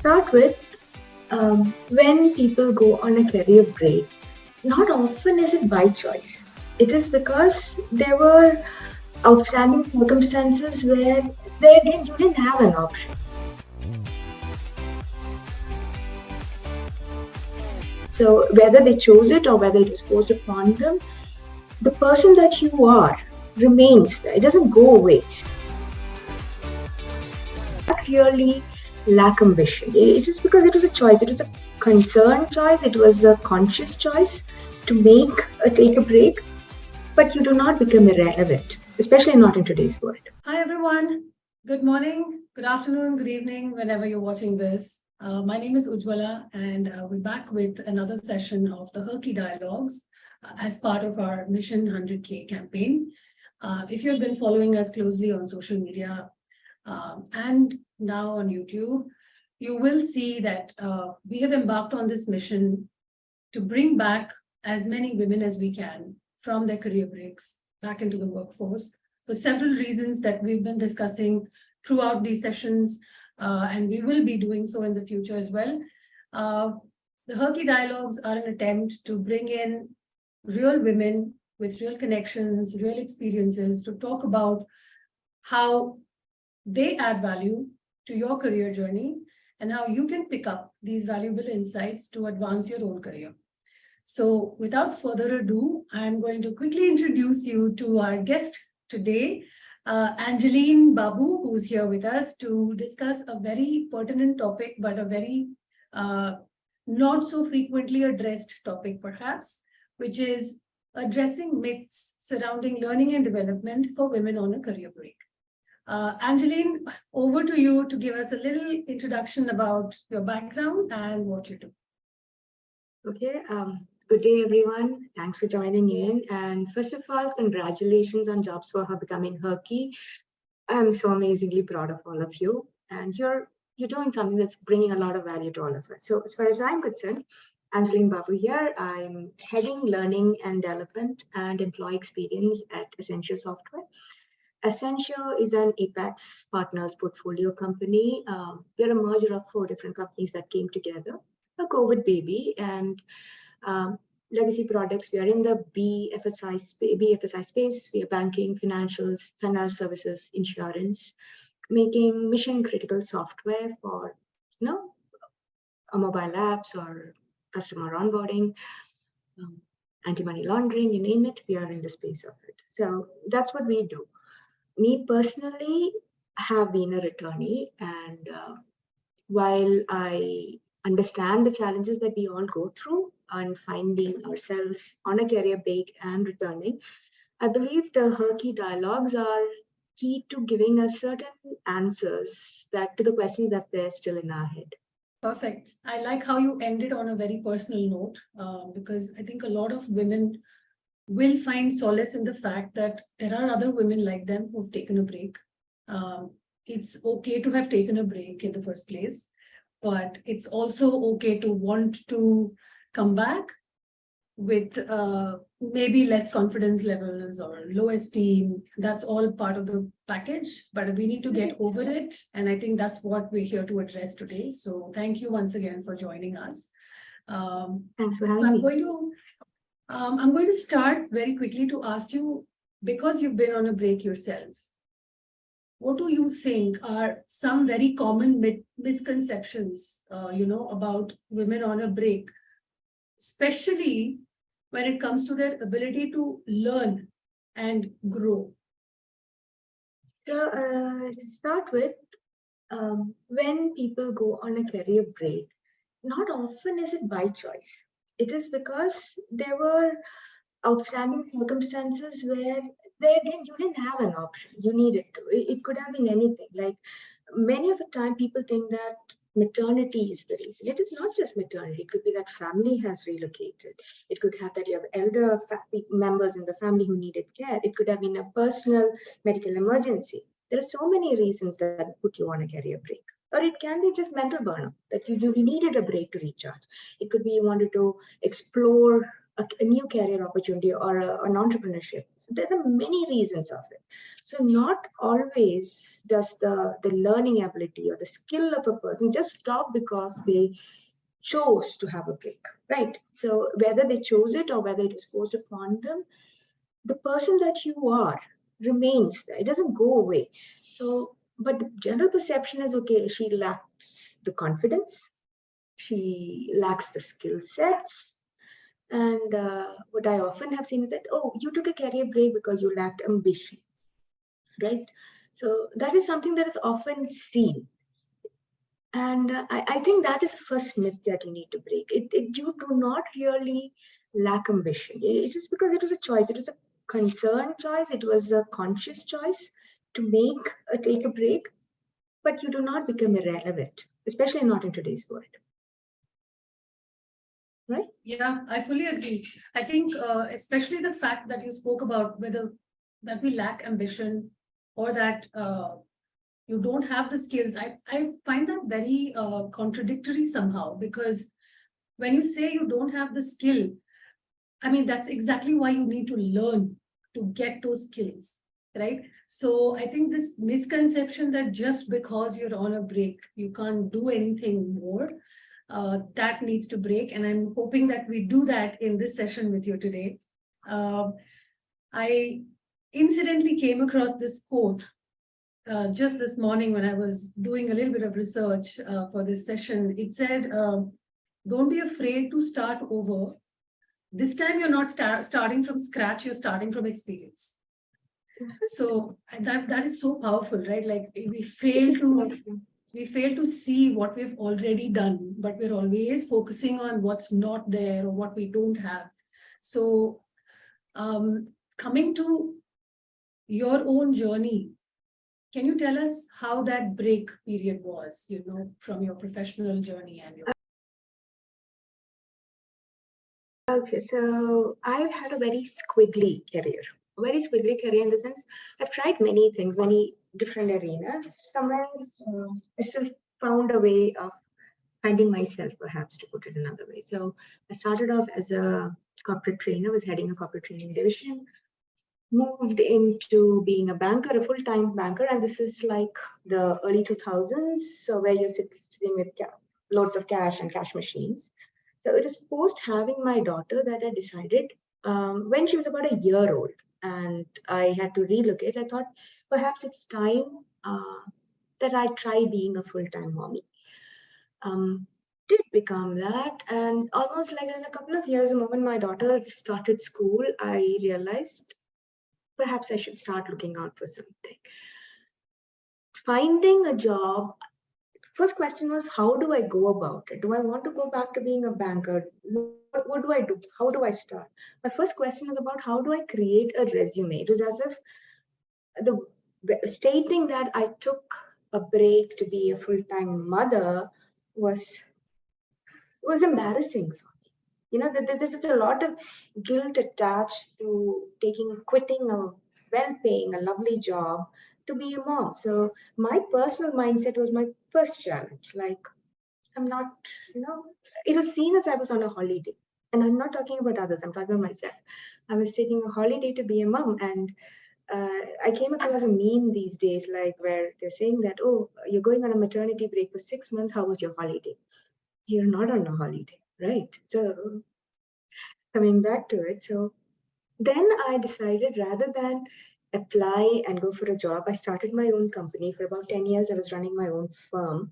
Start with when people go on a career break, not often is it by choice. It is because there were outstanding circumstances where you didn't have an option. So whether they chose it or whether it was forced upon them, the person that you are remains there. It doesn't go away. Not really lack ambition. It's just because it was a choice. It was a concerned choice. It was a conscious choice to take a break. But you do not become irrelevant, especially not in today's world. Hi, everyone. Good morning, good afternoon, good evening, whenever you're watching this. My name is Ujjwala, and we're back with another session of the Herky Dialogues as part of our Mission 100K campaign. If you've been following us closely on social media and now on YouTube, you will see that we have embarked on this mission to bring back as many women as we can from their career breaks back into the workforce for several reasons that we've been discussing throughout these sessions, and we will be doing so in the future as well. The Herky Dialogues are an attempt to bring in real women with real connections, real experiences to talk about how they add value to your career journey and how you can pick up these valuable insights to advance your own career. So without further ado, I'm going to quickly introduce you to our guest today, Angeline Babu, who's here with us to discuss a very pertinent topic, but a very not so frequently addressed topic, perhaps, which is addressing myths surrounding learning and development for women on a career break. Angeline, over to you to give us a little introduction about your background and what you do. Okay. Good day, everyone. Thanks for joining in. And first of all, congratulations on Jobs for Her becoming Herky. I'm so amazingly proud of all of you. And you're doing something that's bringing a lot of value to all of us. So as far as I'm concerned, Angeline Babu here. I'm heading learning and development and employee experience at Azentio Software. Azentio is an Apex Partners portfolio company. We're a merger of 4 different companies that came together. A COVID baby and legacy products. We are in the BFSI space. We are banking, financials, financial services, insurance, making mission critical software for mobile apps or customer onboarding, anti-money laundering, you name it. We are in the space of it. So that's what we do. Me personally have been a returnee, and while I understand the challenges that we all go through on finding ourselves on a career break and returning, I believe the Herky Dialogues are key to giving us certain answers to the questions that they're still in our head. Perfect. I like how you ended on a very personal note, because I think a lot of women will find solace in the fact that there are other women like them who've taken a break. It's okay to have taken a break in the first place, but it's also okay to want to come back with maybe less confidence levels or low esteem. That's all part of the package, but we need to get over it. And I think that's what we're here to address today. So thank you once again for joining us. Thanks for having me. I'm going to start very quickly to ask you, because you've been on a break yourself, what do you think are some very common misconceptions, about women on a break, especially when it comes to their ability to learn and grow? So to start with, when people go on a career break, not often is it by choice. It is because there were outstanding circumstances where you didn't have an option. You needed to. It could have been anything. Like many of the time, people think that maternity is the reason. It is not just maternity. It could be that family has relocated. It could have that you have elder members in the family who needed care. It could have been a personal medical emergency. There are so many reasons that put you on a career break. Or it can be just mental burnout, that you needed a break to recharge. It could be you wanted to explore a new career opportunity or an entrepreneurship. So there are many reasons of it. So not always does the learning ability or the skill of a person just stop because they chose to have a break, right? So whether they chose it or whether it was forced upon them, the person that you are remains there. It doesn't go away. So, but the general perception is, okay, she lacks the confidence, she lacks the skill sets. And what I often have seen is that, oh, you took a career break because you lacked ambition, right? So that is something that is often seen. And I think that is the first myth that you need to break. You do not really lack ambition. It's just because it was a choice. It was a concerned choice. It was a conscious choice to take a break. But you do not become irrelevant, especially not in today's world. Right? Yeah, I fully agree. I think especially the fact that you spoke about whether that we lack ambition or that you don't have the skills. I find that very contradictory somehow, because when you say you don't have the skill, I mean, that's exactly why you need to learn to get those skills, right? So I think this misconception that just because you're on a break, you can't do anything more, that needs to break. And I'm hoping that we do that in this session with you today. I incidentally came across this quote just this morning when I was doing a little bit of research for this session. It said, don't be afraid to start over. This time you're not starting from scratch, you're starting from experience. So that is so powerful, right? Like we fail to see what we've already done, but we're always focusing on what's not there or what we don't have. So coming to your own journey, can you tell us how that break period was, from your professional journey and your... Okay, so I've had a very squiggly career. Very squiggly career in the sense I've tried many things, many different arenas. Sometimes I still found a way of finding myself, perhaps, to put it another way. So I started off as a corporate trainer, was heading a corporate training division, moved into being a banker, a full-time banker, and this is like the early 2000s, so where you're sitting with loads of cash and cash machines. So it is post having my daughter that I decided, when she was about a year old and I had to relocate, I thought perhaps it's time that I try being a full-time mommy. Did become that, and almost like in a couple of years, the moment my daughter started school, I realized perhaps I should start looking out for something. Finding a job, first question was, how do I go about it? Do I want to go back to being a banker? What do I do? How do I start? My first question was about how do I create a resume? It was as if stating that I took a break to be a full-time mother was embarrassing for me. There's a lot of guilt attached to quitting a well-paying, a lovely job to be a mom. So my personal mindset was my first challenge. Like, I'm not, it was seen as I was on a holiday. And I'm not talking about others, I'm talking about myself. I was taking a holiday to be a mom. And I came across a meme these days, like where they're saying that, oh, you're going on a maternity break for 6 months. How was your holiday? You're not on a holiday, right? So coming back to it, so then I decided rather than apply and go for a job, I started my own company. For about 10 years, I was running my own firm.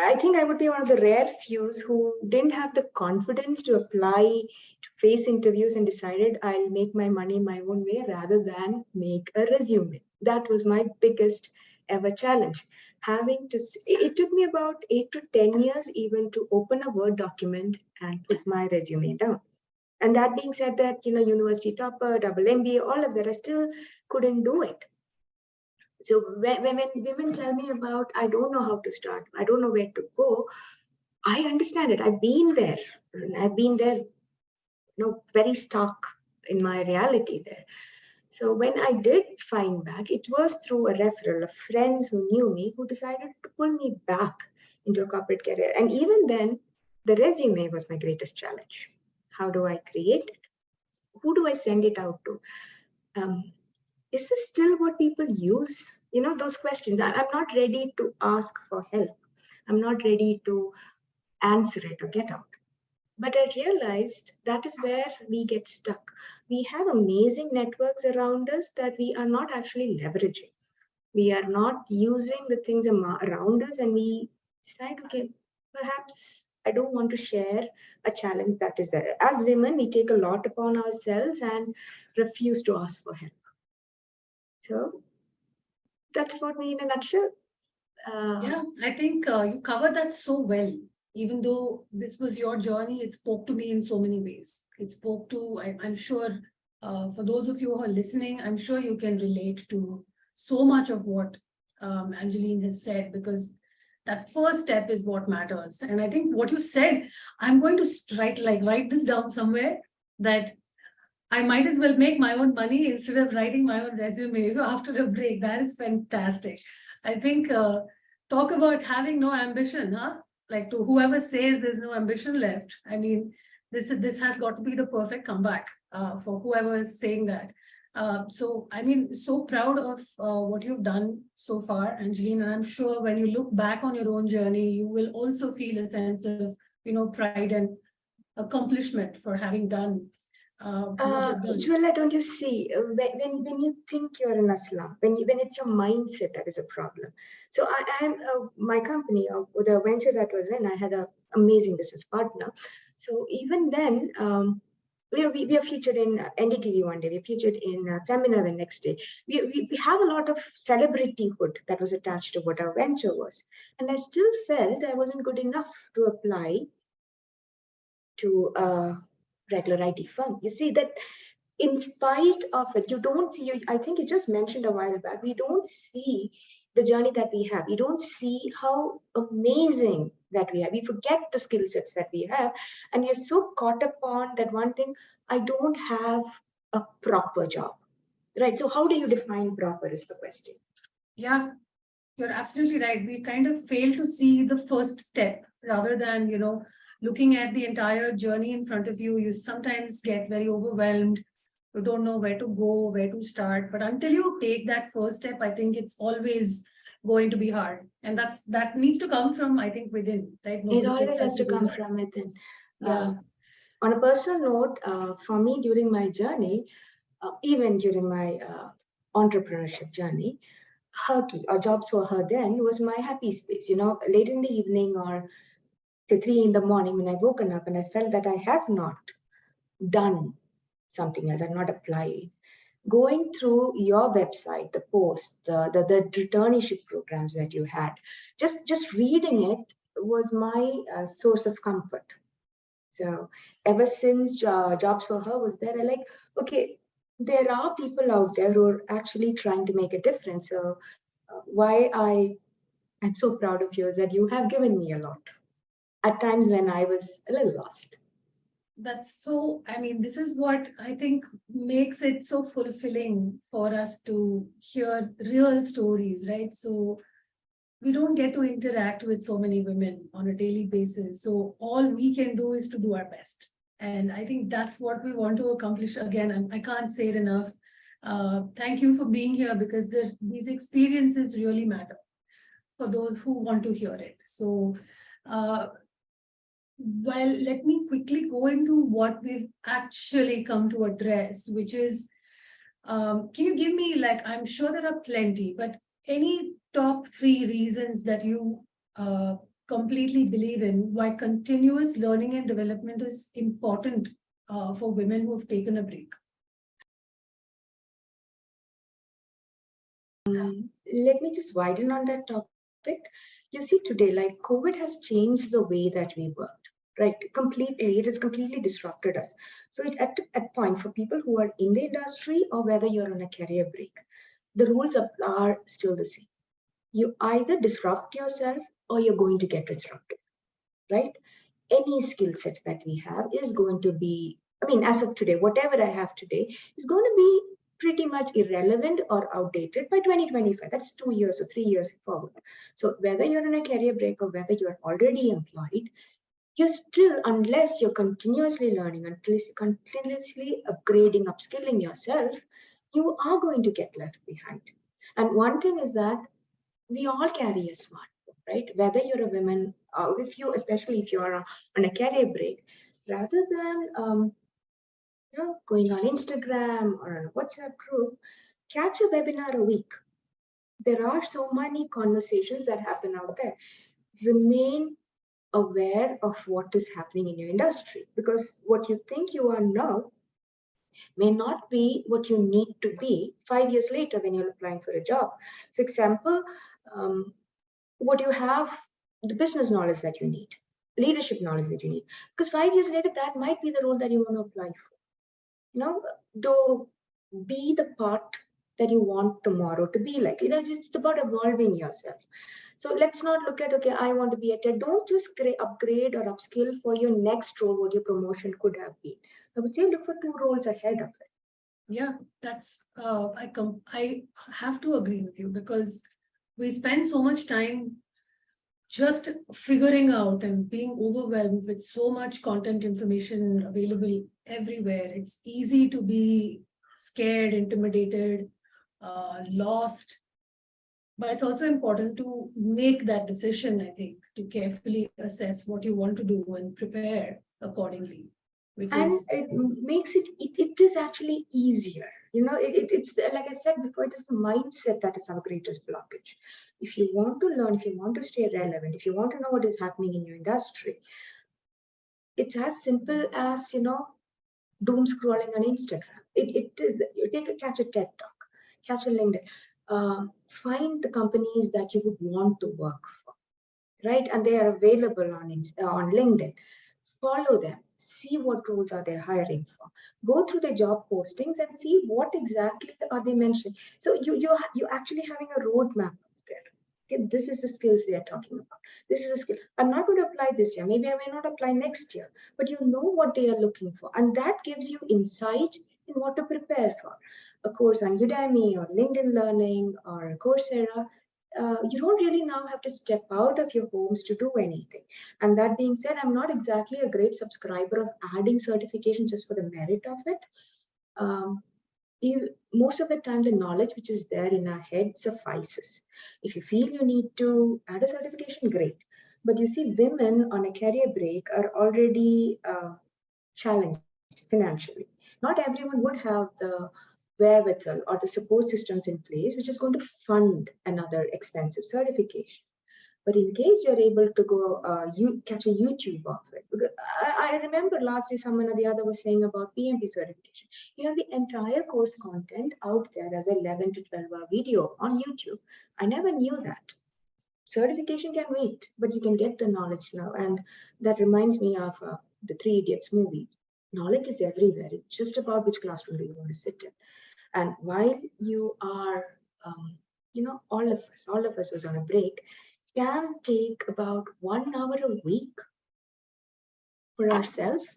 I think I would be one of the rare few who didn't have the confidence to apply, to face interviews, and decided I'll make my money my own way rather than make a resume. That was my biggest ever challenge. It took me about 8 to 10 years even to open a Word document and put my resume down. And that being said, that university topper, double MBA, all of that, I still couldn't do it. So when women tell me about, I don't know how to start, I don't know where to go, I understand it. I've been there. I've been there, very stuck in my reality there. So when I did find back, it was through a referral of friends who knew me, who decided to pull me back into a corporate career. And even then, The resume was my greatest challenge. How do I create it? Who do I send it out to? Is this still what people use? Those questions. I'm not ready to ask for help. I'm not ready to answer it or get out. But I realized that is where we get stuck. We have amazing networks around us that we are not actually leveraging. We are not using the things around us, and we decide, okay, perhaps I don't want to share a challenge that is there. As women, we take a lot upon ourselves and refuse to ask for help. So that's about me in a nutshell. Yeah, I think you covered that so well. Even though this was your journey, it spoke to me in so many ways. It spoke to, I'm sure, for those of you who are listening, I'm sure you can relate to so much of what Angeline has said, because that first step is what matters. And I think what you said, I'm going to write this down somewhere, that I might as well make my own money instead of writing my own resume after a break. That is fantastic. I think talk about having no ambition, huh? Like, to whoever says there's no ambition left. I mean, this has got to be the perfect comeback for whoever is saying that. So, I mean, so proud of what you've done so far, Angeline. And I'm sure when you look back on your own journey, you will also feel a sense of, pride and accomplishment for having done what you've done. Julia, don't you see, when you think you're in a slump, when it's your mindset that is a problem. So I am my company, the venture that was in, I had an amazing business partner. So even then, we are featured in NDTV one day, we are featured in Femina the next day. We have a lot of celebrityhood that was attached to what our venture was. And I still felt I wasn't good enough to apply to a regular IT firm. You see that in spite of it, you don't see, I think you just mentioned a while back, we don't see the journey that we have. We don't see how amazing that we have. We forget the skill sets that we have. And you're so caught up on that one thing, I don't have a proper job, right? So how do you define proper is the question. Yeah, you're absolutely right. We kind of fail to see the first step rather than, looking at the entire journey in front of you. You sometimes get very overwhelmed. You don't know where to go, where to start. But until you take that first step, I think it's always going to be hard. And that needs to come from, I think, within, right? It always has to come from within. Yeah. On a personal note, for me during my journey, even during my entrepreneurship journey, Herky or Jobs for Her then was my happy space. Late in the evening or say 3 in the morning when I woken up and I felt that I have not done something else, I've not applied. Going through your website, the post, the returnship programs that you had, just reading it was my source of comfort. So ever since Jobs for Her was there, I like, okay, there are people out there who are actually trying to make a difference. So why I'm so proud of you is that you have given me a lot at times when I was a little lost. That's so, I mean, this is what I think makes it so fulfilling for us to hear real stories, right? So we don't get to interact with so many women on a daily basis. So all we can do is to do our best. And I think that's what we want to accomplish. Again, I can't say it enough. Thank you for being here, because these experiences really matter for those who want to hear it. So, well, let me quickly go into what we've actually come to address, which is, can you give me, like, I'm sure there are plenty, but any top 3 reasons that you completely believe in why continuous learning and development is important for women who have taken a break? Let me just widen on that topic. You see, today, like COVID has changed the way that we worked, right? Completely, it has completely disrupted us. So at point for people who are in the industry or whether you're on a career break, the rules are still the same. You either disrupt yourself or you're going to get disrupted, right? Any skill set that we have is going to be, I mean, as of today, whatever I have today is going to be pretty much irrelevant or outdated by 2025. That's 2 years or 3 years forward. So whether you're in a career break or whether you're already employed, you're still, unless you're continuously learning, unless you're continuously upgrading, upskilling yourself, you are going to get left behind. And one thing is that we all carry a smartphone, right? Whether you're a woman, especially if you're on a career break, rather than going on Instagram or on a WhatsApp group, catch a webinar a week. There are so many conversations that happen out there. Remain aware of what is happening in your industry, because what you think you are now may not be what you need to be 5 years later when you're applying for a job. For example, what you have, the business knowledge that you need, leadership knowledge that you need, because 5 years later, that might be the role that you want to apply for. Though be the part that you want tomorrow to be like. It's about evolving yourself. So let's not look at, okay, I want to be a tech. Don't just upgrade or upskill for your next role, what your promotion could have been. I would say look for 2 roles ahead of it. Yeah, that's I have to agree with you, because we spend so much time just figuring out and being overwhelmed with so much content information available everywhere. It's easy to be scared, intimidated, lost. But it's also important to make that decision, I think, to carefully assess what you want to do and prepare accordingly. And it makes it is actually easier. It's like I said before, it is the mindset that is our greatest blockage. If you want to learn, if you want to stay relevant, if you want to know what is happening in your industry, it's as simple as, doom scrolling on Instagram. It is, you catch a TED talk, catch a LinkedIn, find the companies that you would want to work for, right? And they are available on LinkedIn. Follow them, see what roles are they hiring for, go through the job postings and see what exactly are they mentioning. So you're actually having a roadmap out there. Okay, this is the skills they are talking about. This is the skill. I'm not going to apply this year. Maybe I may not apply next year, but you know what they are looking for. And that gives you insight in what to prepare for. A course on Udemy or LinkedIn Learning or Coursera, you don't really now have to step out of your homes to do anything. And that being said, I'm not exactly a great subscriber of adding certification just for the merit of it. Most of the time, the knowledge which is there in our head suffices. If you feel you need to add a certification, great. But you see, women on a career break are already challenged financially. Not everyone would have the wherewithal or the support systems in place, which is going to fund another expensive certification. But in case you're able to go, you catch a YouTube of it. Because I remember last year someone or the other was saying about PMP certification. You have the entire course content out there as 11 to 12-hour video on YouTube. I never knew that. Certification can wait, but you can get the knowledge now. And that reminds me of the Three Idiots movie. Knowledge is everywhere. It's just about which classroom do you want to sit in. And while you are, all of us was on a break, can take about 1 hour a week for ourselves.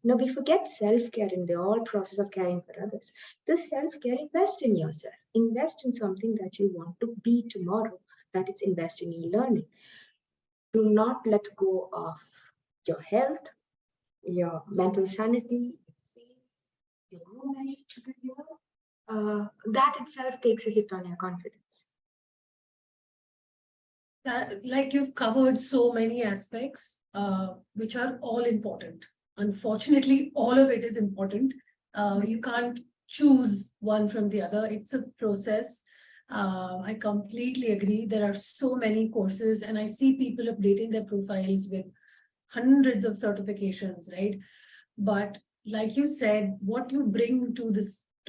We forget self-care in the whole process of caring for others. This self-care, invest in yourself. Invest in something that you want to be tomorrow. That it's invest in your learning. Do not let go of your health, your mental sanity, your roommate, because that itself takes a hit on your confidence. Like you've covered so many aspects, which are all important. Unfortunately, all of it is important. You can't choose one from the other. It's a process. I completely agree. There are so many courses, and I see people updating their profiles with hundreds of certifications, right? But like you said, what you bring to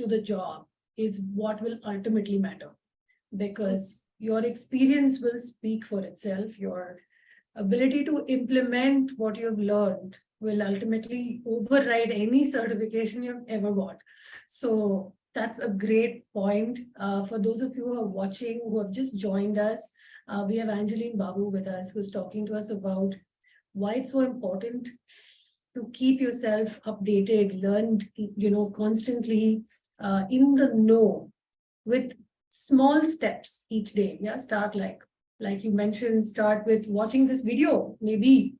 the job is what will ultimately matter, because your experience will speak for itself. Your ability to implement what you've learned will ultimately override any certification you've ever got. So that's a great point. For those of you who are watching, who have just joined us, we have Angeline Babu with us, who's talking to us about why it's so important to keep yourself updated, learned, constantly in the know, with small steps each day. Yeah, start like you mentioned, start with watching this video, maybe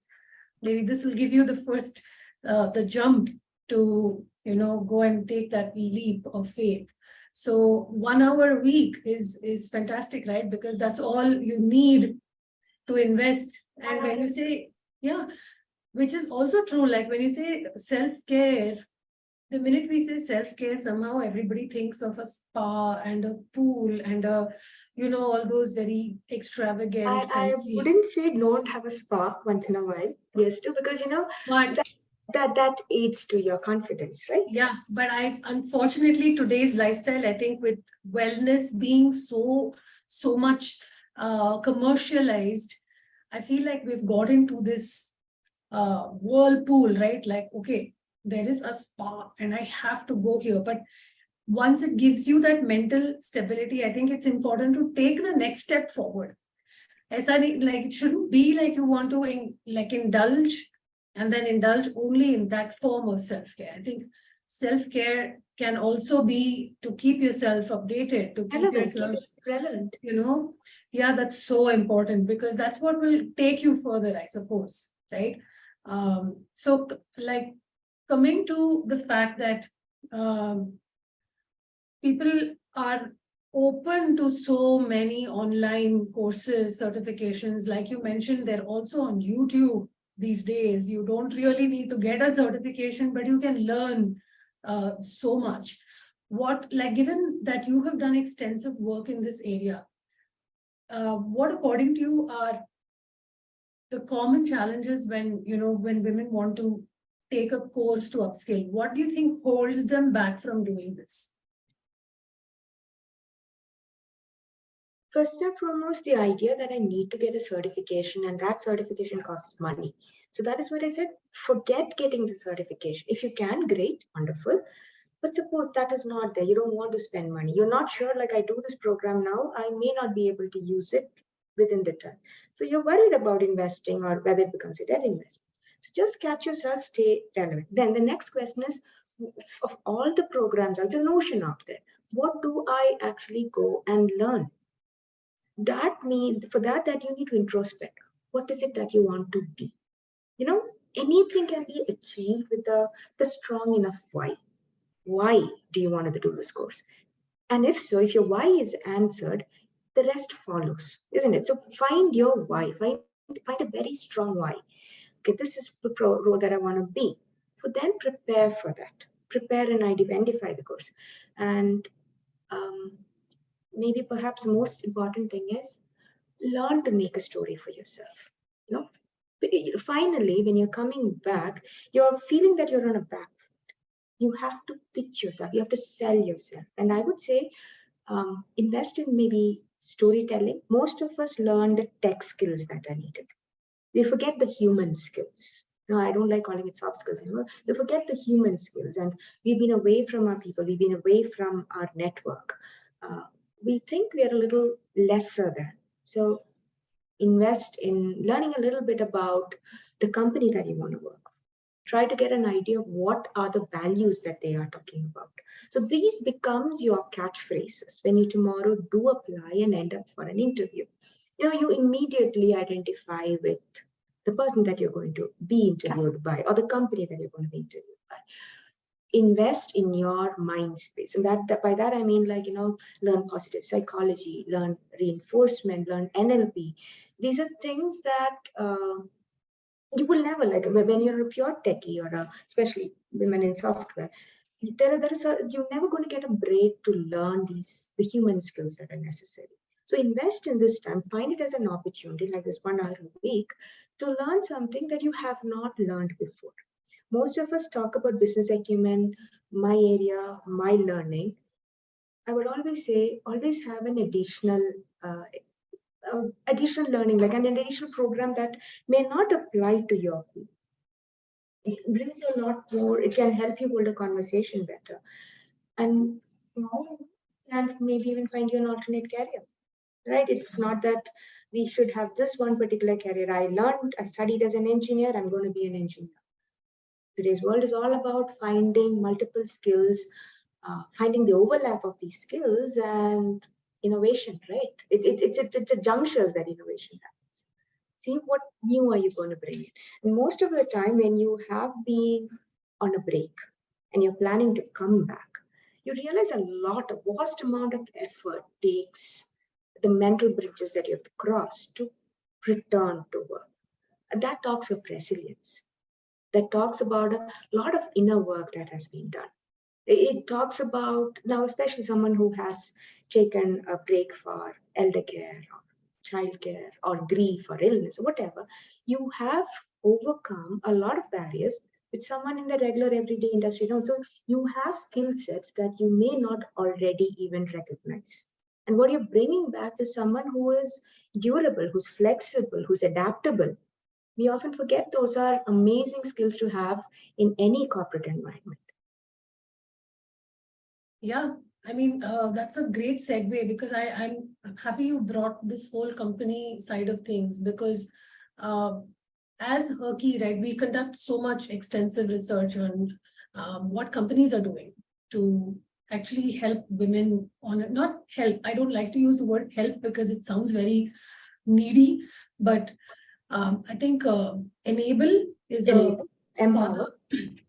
maybe this will give you the first, the jump to, go and take that leap of faith. So 1 hour a week is fantastic, right? Because that's all you need to invest. And when you say, yeah, which is also true, like when you say self-care, the minute we say self-care, somehow everybody thinks of a spa and a pool and all those very extravagant, I fancy. wouldn't say don't have a spark once in a while. Yes, too, because But that aids to your confidence, right? yeah, but unfortunately today's lifestyle, I think with wellness being so much commercialized, I feel like we've got into this whirlpool, right? Like, okay, there is a spa and I have to go here. But once it gives you that mental stability, I think it's important to take the next step forward. Like it shouldn't be like you want to indulge and then indulge only in that form of self-care. I think self-care can also be to keep yourself updated, to keep yourself relevant. Yeah, that's so important because that's what will take you further, I suppose, right? So like coming to the fact that people are open to so many online courses, certifications. Like you mentioned, they're also on YouTube these days. You don't really need to get a certification, but you can learn so much. Given that you have done extensive work in this area, what according to you are the common challenges when women want to take a course to upskill? What do you think holds them back from doing this? First and foremost, the idea that I need to get a certification and that certification costs money. So that is what I said. Forget getting the certification. If you can, great, wonderful. But suppose that is not there. You don't want to spend money. You're not sure, like I do this program now, I may not be able to use it within the time. So you're worried about investing or whether it becomes a debt investment. So just catch yourself, stay relevant. Then the next question is, of all the programs, there's a notion out there. What do I actually go and learn? That means for that you need to introspect. What is it that you want to be? Anything can be achieved with the strong enough why. Why do you want to do this course? And if so, if your why is answered, the rest follows, isn't it? So find your why, find a very strong why. Okay, this is the role that I want to be. So then prepare for that. Prepare and identify the course. And maybe perhaps the most important thing is learn to make a story for yourself. You know, finally, when you're coming back, you're feeling that you're on a back foot. You have to pitch yourself. You have to sell yourself. And I would say, invest in maybe storytelling. Most of us learn the tech skills that are needed. We forget the human skills. No, I don't like calling it soft skills anymore. We forget the human skills, and we've been away from our people. We've been away from our network. We think we are a little lesser than. So invest in learning a little bit about the company that you want to work for. Try to get an idea of what are the values that they are talking about. So these becomes your catchphrases when you tomorrow do apply and end up for an interview. You immediately identify with the person that you're going to be interviewed by or the company that you're going to be interviewed by. Invest in your mind space, and that by that I mean, learn positive psychology, learn reinforcement, learn NLP. These are things that you will never, like when you're a pure techie or especially women in software, you're never going to get a break to learn the human skills that are necessary. So invest in this time, find it as an opportunity, like this 1 hour a week, to learn something that you have not learned before. Most of us talk about business acumen, my area, my learning. I would always say, always have an additional learning, like an additional program that may not apply to your field. It brings a lot more. It can help you hold a conversation better, and maybe even find you an alternate career. Right? It's not that we should have this one particular career. I studied as an engineer. I'm going to be an engineer. Today's world is all about finding multiple skills, finding the overlap of these skills and innovation, right? It's a junctures that innovation happens. See what new are you going to bring in. And most of the time when you have been on a break and you're planning to come back, you realize a vast amount of effort takes the mental bridges that you have to cross to return to work. And that talks of resilience. That talks about a lot of inner work that has been done. It talks about now, especially someone who has taken a break for elder care or childcare or grief or illness or whatever, you have overcome a lot of barriers which someone in the regular everyday industry knows. So you have skill sets that you may not already even recognize. And what you're bringing back is someone who is durable, who's flexible, who's adaptable. We often forget those are amazing skills to have in any corporate environment. Yeah, I mean, that's a great segue because I'm happy you brought this whole company side of things because as Herky, right, we conduct so much extensive research on what companies are doing to actually help women on, not help, I don't like to use the word help because it sounds very needy, but I think enable is Empower.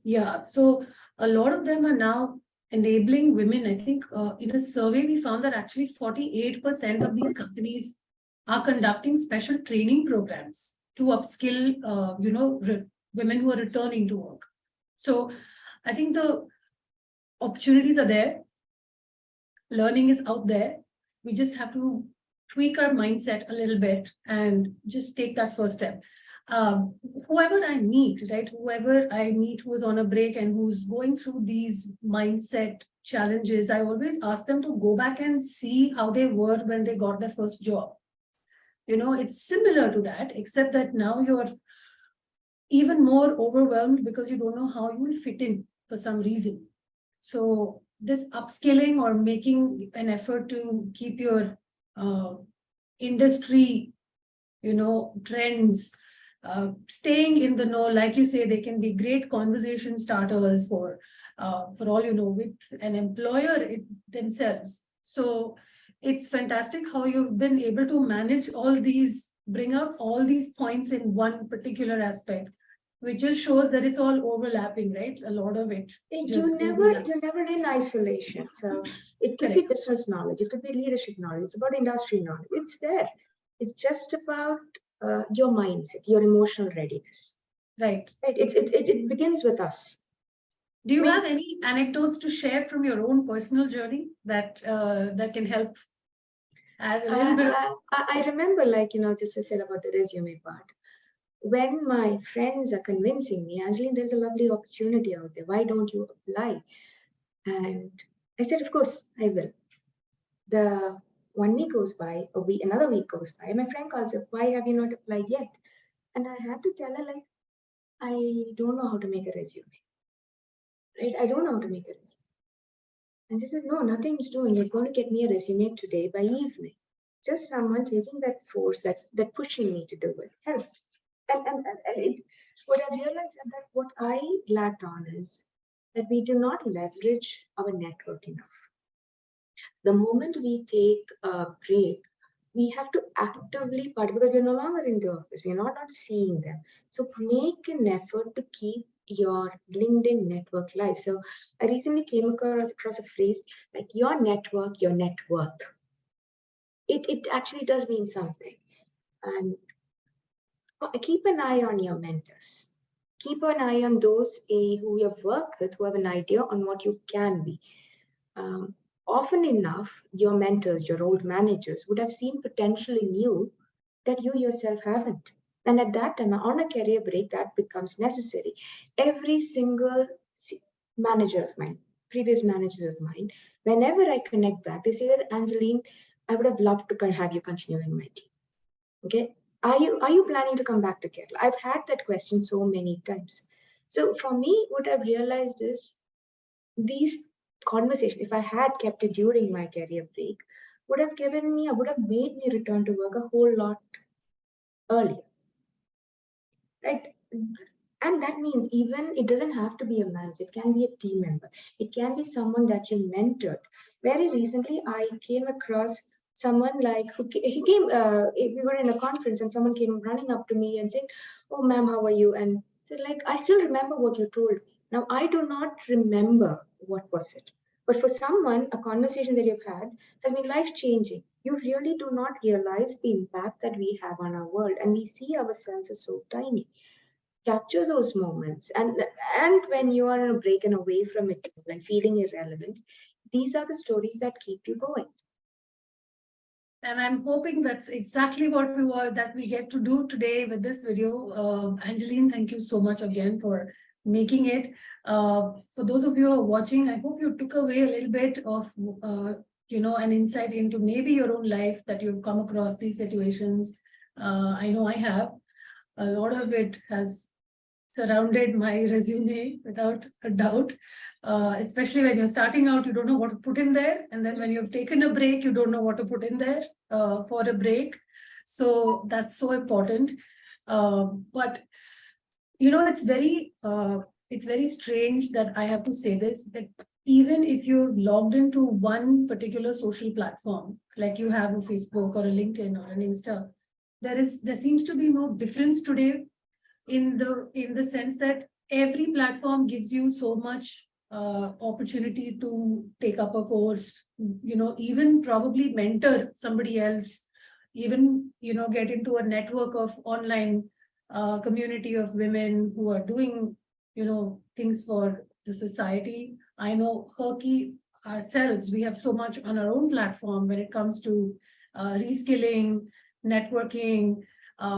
Yeah, so a lot of them are now enabling women. I think in a survey, we found that actually 48% of these companies are conducting special training programs to upskill, women who are returning to work. So I think the opportunities are there. Learning is out there. We just have to tweak our mindset a little bit and just take that first step. Whoever I meet, right? Whoever I meet who's on a break and who's going through these mindset challenges, I always ask them to go back and see how they were when they got their first job. You know, it's similar to that, except that now you're even more overwhelmed because you don't know how you will fit in for some reason. So this upskilling or making an effort to keep your industry, trends, staying in the know, like you say, they can be great conversation starters for all with an employer themselves. So it's fantastic how you've been able to manage all these, bring up all these points in one particular aspect, which just shows that it's all overlapping, right? A lot of it. You're never in isolation. So it could be business knowledge, it could be leadership knowledge, it's about industry knowledge. It's there. It's just about your mindset, your emotional readiness. Right. It begins with us. Do you have any anecdotes to share from your own personal journey that that can help add a little bit of... I remember, just to say about the resume part. When my friends are convincing me, Angeline, there's a lovely opportunity out there. Why don't you apply? And I said, of course, I will. The 1 week goes by, another week goes by. My friend calls up, why have you not applied yet? And I had to tell her, I don't know how to make a resume. Right? I don't know how to make a resume. And she said, no, nothing's doing. You're going to get me a resume today by evening. Just someone taking that force, that pushing me to do it helped. And what I realized is that what I lacked on is that we do not leverage our network enough. The moment we take a break, we have to actively part because we're no longer in the office. We're not seeing them. So make an effort to keep your LinkedIn network live. So I recently came across a phrase like your network, your net worth. It actually does mean something. And keep an eye on your mentors. Keep an eye on those who you have worked with, who have an idea on what you can be. Often enough, your mentors, your old managers would have seen potential in you that you yourself haven't. And at that time, on a career break, that becomes necessary. Every single manager of mine, previous managers of mine, whenever I connect back, they say that, Angeline, I would have loved to have you continue in my team. Okay. Are you planning to come back to Kerala? I've had that question so many times. So for me, what I've realized is these conversations, if I had kept it during my career break, would have made me return to work a whole lot earlier. Right? And that means even it doesn't have to be a manager, it can be a team member, it can be someone that you mentored. Very recently, I came across Someone like he came, we were in a conference and someone came running up to me and saying, "Oh, ma'am, how are you?" And said, like, "I still remember what you told me." Now, I do not remember what was it. But for someone, a conversation that you've had has been life-changing. You really do not realize the impact that we have on our world. And we see ourselves as so tiny. Capture those moments. And when you are on a break and away from it and feeling irrelevant, these are the stories that keep you going. And I'm hoping that's exactly what we get to do today with this video. Angeline, thank you so much again for making it. For those of you who are watching, I hope you took away a little bit of an insight into maybe your own life, that you've come across these situations. I know I have. A lot of it has surrounded my resume without a doubt. Especially when you're starting out, you don't know what to put in there. And then when you've taken a break, you don't know what to put in there for a break. So that's so important. But, it's very strange that I have to say this, that even if you're logged into one particular social platform, like you have a Facebook or a LinkedIn or an Insta, there seems to be no difference today in the sense that every platform gives you so much opportunity to take up a course, even probably mentor somebody else, even, get into a network of online community of women who are doing, things for the society. I know Herky ourselves, we have so much on our own platform when it comes to reskilling, networking.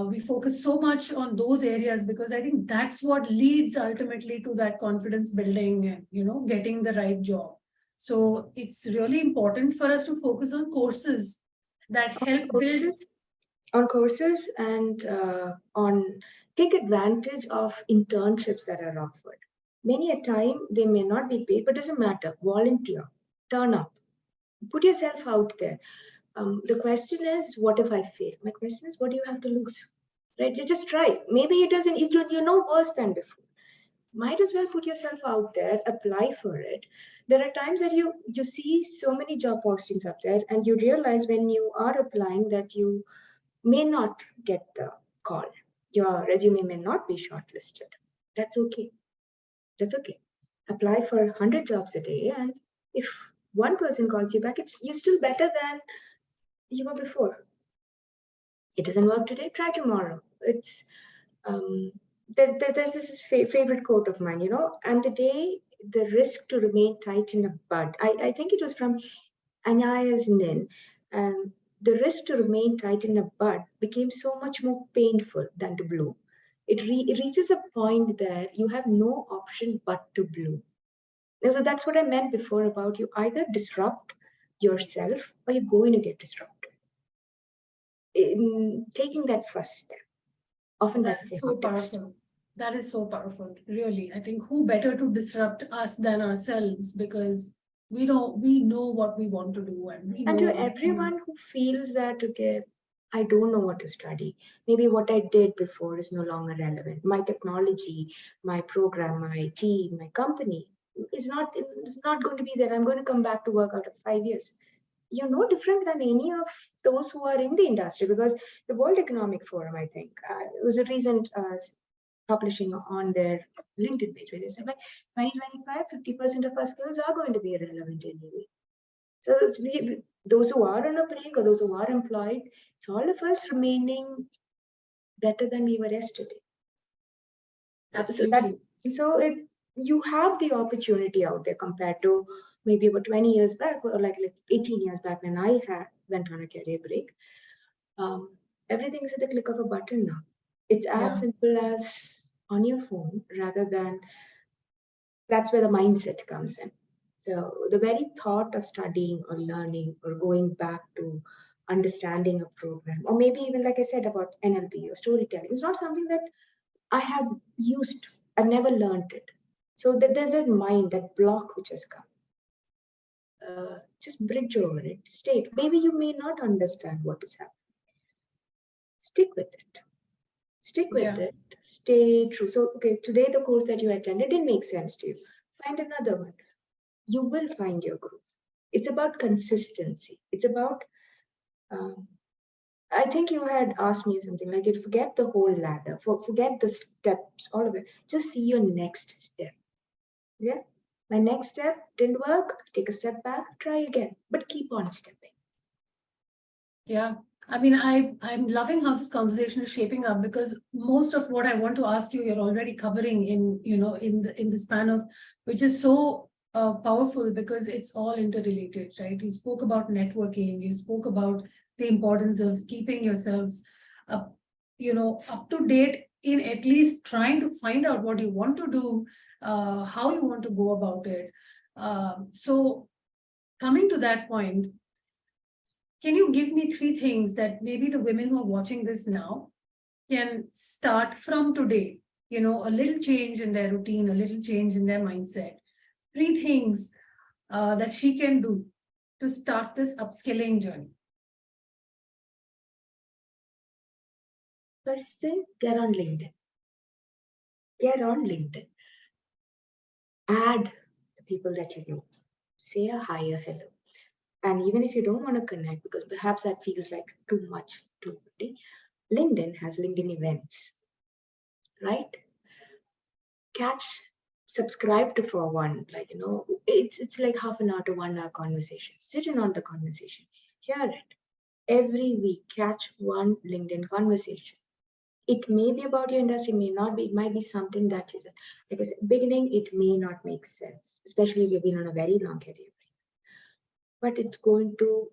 We focus so much on those areas because I think that's what leads ultimately to that confidence building and, getting the right job. So it's really important for us to focus on courses that help build. On courses and take advantage of internships that are offered. Many a time they may not be paid, but doesn't matter. Volunteer, turn up, put yourself out there. The question is, what if I fail? My question is, what do you have to lose? Right? You just try. Maybe it doesn't. You're no worse than before. Might as well put yourself out there, apply for it. There are times that you see so many job postings up there, and you realize when you are applying that you may not get the call. Your resume may not be shortlisted. That's okay. That's okay. Apply for 100 jobs a day, and if one person calls you back, you're still better than you were before. It doesn't work today, try tomorrow. It's there's this favorite quote of mine, and the day the risk to remain tight in a bud. I think it was from Anais Nin, and the risk to remain tight in a bud became so much more painful than to bloom. It reaches a point there you have no option but to bloom. So that's what I meant before about you either disrupt yourself or you're going to get disrupted. In taking that first step, often that's the so hardest. powerful. That is so powerful, really. I think who better to disrupt us than ourselves, because we know what we want to do, and to everyone who feels that, okay, I don't know what to study, maybe what I did before is no longer relevant. My technology, my program, my team, my company is not going to be there. I'm going to come back to work out of 5 years. You're no different than any of those who are in the industry, because the World Economic Forum, I think, it was a recent publishing on their LinkedIn page where they said by 2025, 50% of our skills are going to be irrelevant anyway. So those who are on a break or those who are employed, it's all of us remaining better than we were yesterday. Absolutely. So you have the opportunity out there compared to maybe about 20 years back or like 18 years back when I went on a career break. Everything is at the click of a button now. It's as simple as on your phone, rather than that's where the mindset comes in. So the very thought of studying or learning or going back to understanding a program, or maybe even like I said about NLP or storytelling, is not something that I have used. I've never learned it. So that there's a mind, that block which has come. Just bridge over it. Stay. Maybe you may not understand what is happening. Stick with it. Stick with it. Stay true. So, okay, today the course that you attended didn't make sense to you. Find another one. You will find your groove. It's about consistency. It's about I think you had asked me something like, you forget the whole ladder, forget the steps, all of it. Just see your next step. Yeah. My next step didn't work. Take a step back, try again, but keep on stepping. Yeah. I mean, I'm loving how this conversation is shaping up, because most of what I want to ask you, you're already covering in, in the span of, which is so powerful, because it's all interrelated, right? You spoke about networking, you spoke about the importance of keeping yourselves up, up to date in at least trying to find out what you want to do, how you want to go about it. So coming to that point, can you give me 3 things that maybe the women who are watching this now can start from today? A little change in their routine, a little change in their mindset. 3 things that she can do to start this upskilling journey. First thing, get on LinkedIn. Get on LinkedIn. Add the people that you know. Say a hi or hello. And even if you don't want to connect, because perhaps that feels like too much too quickly, LinkedIn has LinkedIn events, right? Subscribe to for one, like, it's like half an hour to 1 hour conversation. Sit in on the conversation, hear it. Every week, catch one LinkedIn conversation. It may be about your industry, may not be. It might be something that you said. Like I said, beginning, it may not make sense, especially if you've been on a very long career. But it's going to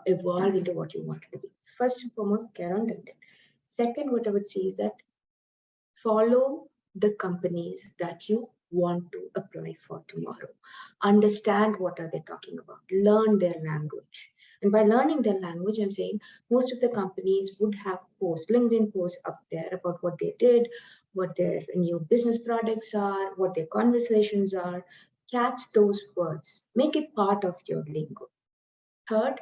evolve into what you want it to be. First and foremost, get on LinkedIn. Second, what I would say is that follow the companies that you want to apply for tomorrow. Understand what are they talking about. Learn their language. And by learning their language, I'm saying most of the companies would have LinkedIn posts up there about what they did, what their new business products are, what their conversations are. Catch those words. Make it part of your lingo. Third,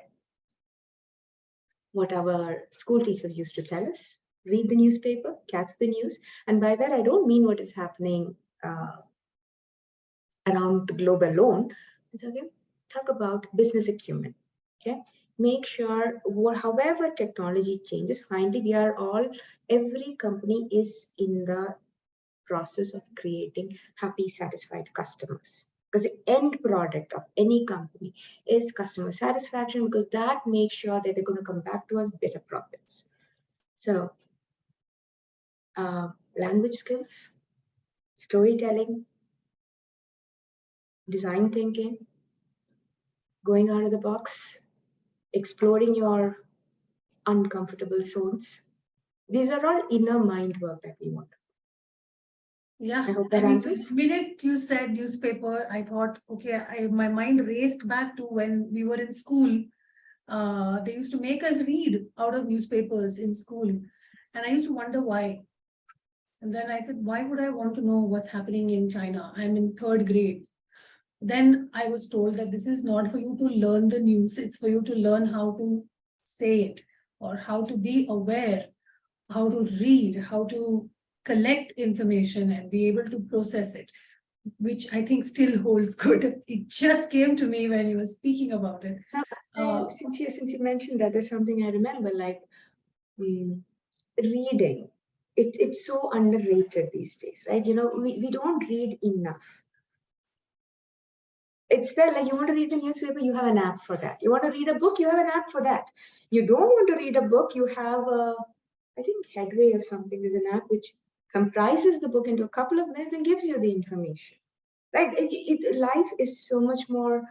what our school teachers used to tell us: read the newspaper, catch the news. And by that, I don't mean what is happening around the globe alone. It's okay. Talk about business acumen. Okay. Make sure, however technology changes, finally, every company is in the process of creating happy, satisfied customers. Because the end product of any company is customer satisfaction, because that makes sure that they're going to come back to us better profits. So, language skills, storytelling, design thinking, going out of the box, exploring your uncomfortable zones. These are all inner mind work that we want. Yeah, I hope that answers. The minute you said newspaper, I thought, okay, my mind raced back to when we were in school. They used to make us read out of newspapers in school. And I used to wonder why. And then I said, why would I want to know what's happening in China? I'm in 3rd grade. Then I was told that this is not for you to learn the news, it's for you to learn how to say it, or how to be aware, how to read, how to collect information and be able to process it, which I think still holds good. It just came to me when you were speaking about it. Now, since you mentioned that, there's something I remember, like reading. It's so underrated these days, right? We don't read enough. It's there, like, you want to read the newspaper, you have an app for that. You want to read a book, you have an app for that. You don't want to read a book, you have I think Headway or something is an app which comprises the book into a couple of minutes and gives you the information. Right? Life is so much more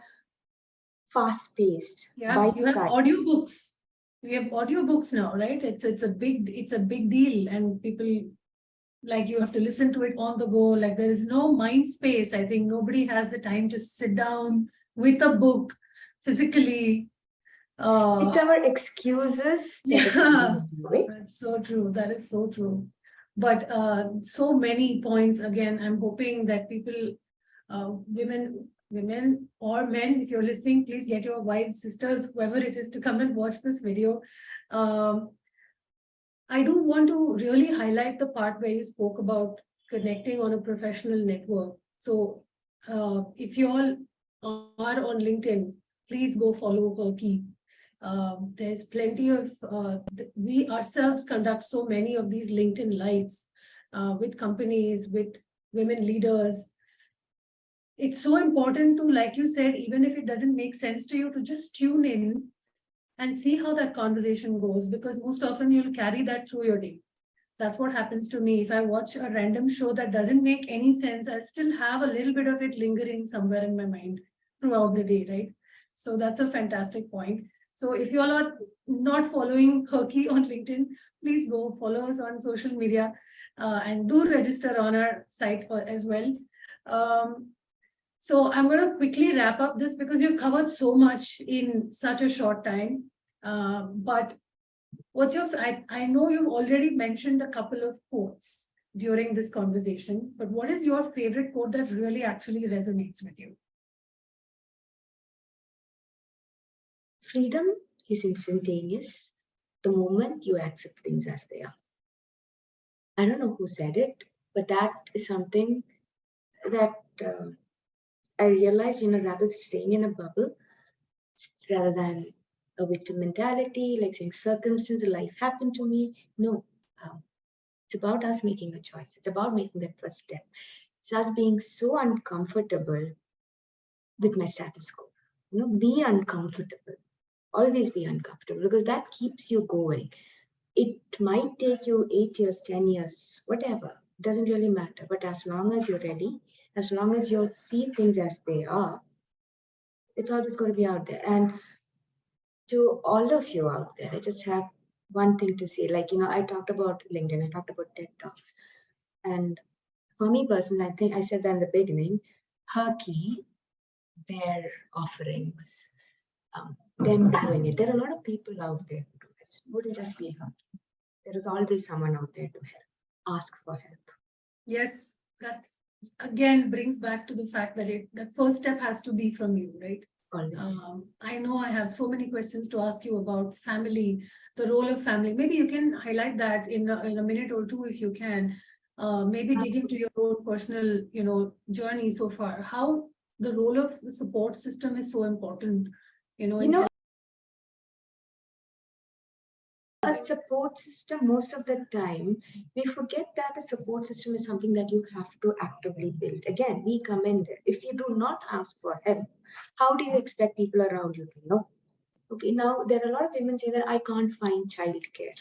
fast-paced. Yeah, you have bite-sized. audiobooks. We have audiobooks now, right? It's a big deal, and people, like, you have to listen to it on the go. Like, there is no mind space. I think nobody has the time to sit down with a book physically. It's our excuses. Yeah, that's so true. That is so true. But so many points. Again, I'm hoping that people, women or men, if you're listening, please get your wives, sisters, whoever it is, to come and watch this video. I do want to really highlight the part where you spoke about connecting on a professional network. So if you all are on LinkedIn, please go follow Herky. There's plenty of, we ourselves conduct so many of these LinkedIn Lives with companies, with women leaders. It's so important to, like you said, even if it doesn't make sense to you, to just tune in and see how that conversation goes, because most often you'll carry that through your day. That's what happens to me. If I watch a random show that doesn't make any sense, I'll still have a little bit of it lingering somewhere in my mind throughout the day, right? So that's a fantastic point. So if you all are not following Herky on LinkedIn, please go follow us on social media and do register on our site as well. So I'm going to quickly wrap up this because you've covered so much in such a short time. But what's your, I know you've already mentioned a couple of quotes during this conversation, but what is your favorite quote that really actually resonates with you? Freedom is instantaneous the moment you accept things as they are. I don't know who said it, but that is something that I realized, rather than staying in a bubble, rather than a victim mentality, like saying circumstances, life happened to me. No, it's about us making a choice. It's about making that first step. It's us being so uncomfortable with my status quo. Be uncomfortable. Always be uncomfortable, because that keeps you going. It might take you 8 years, 10 years, whatever. It doesn't really matter. But as long as you're ready, as long as you see things as they are, it's always going to be out there. And to all of you out there, I just have one thing to say. Like, I talked about LinkedIn, I talked about TED Talks. And for me personally, I think I said that in the beginning, Herky, their offerings, them doing it. There are a lot of people out there who do it. It wouldn't just be Herky. There is always someone out there to help, ask for help. Yes, that again brings back to the fact that the first step has to be from you, right? I know I have so many questions to ask you about family, the role of family. Maybe you can highlight that in a minute or two if you can. Maybe dig into your own personal, journey so far. How the role of the support system is so important, a support system, most of the time, we forget that a support system is something that you have to actively build. Again, we come in there. If you do not ask for help, how do you expect people around you to know? Okay, now there are a lot of women say that I can't find childcare.